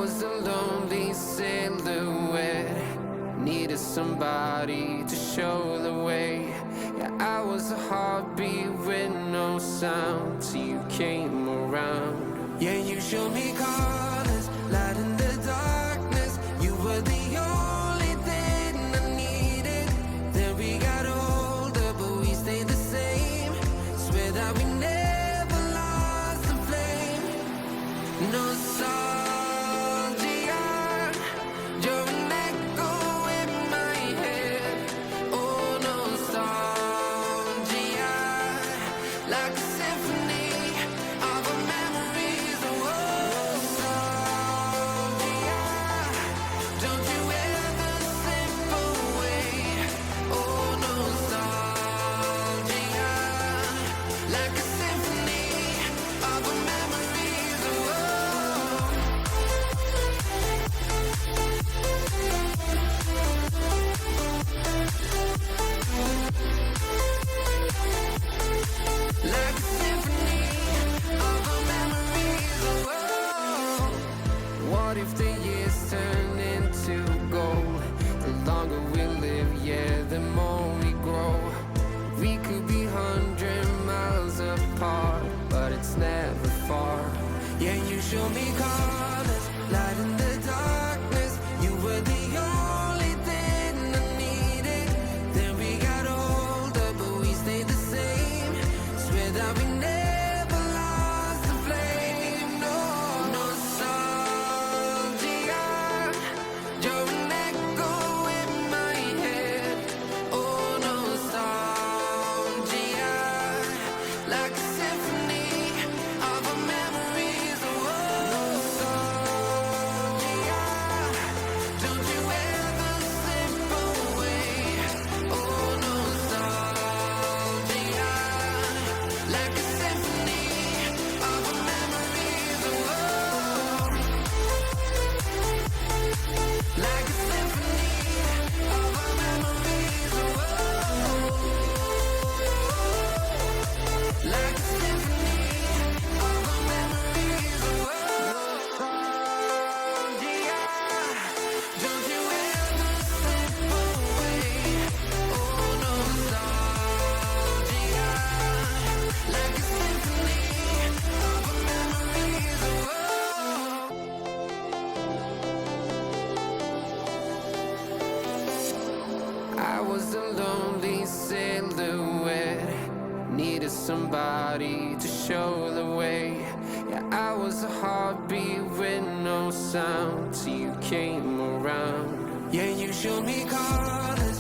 was a lonely silhouette, needed somebody to show the way. Yeah, I was a heartbeat with no sound till you came around. Yeah, you showed me colors, light in the darkness. You were the only thing I needed. Then we got older, but we stayed the same. Swear that we never lost the flame. Nostalgia, you're an echo in my head. Oh, nostalgia, like a symphony of our memories. Oh, nostalgia, don't you ever slip away. Oh, nostalgia, like a symphony of our memories. Oh, like a symphony of our memories. Oh, what if the years turn into gold? The longer we live, yeah, the more we grow. We could be 100 miles apart, but it's never far. Yeah, you show me colors, light in the darkness. You were the only thing I needed. Then we got older, but we stayed the same. Swear that we never lost the flame. No, nostalgia, you're an echo in my head. Oh, nostalgia, like a symphony of our memories. Oh, nostalgia, don't you ever slip away. Oh, nostalgia, like a symphony of our memories. Oh, like a symphony of our memories. Oh, like a symphony of our memories. Oh, nostalgia, don't you ever slip away. Oh, nostalgia, like a symphony of our memories. Oh, I was a lonely silhouette, needed somebody to show the way. Yeah, I was a heartbeat with no sound till you came around. Yeah, you showed me colors,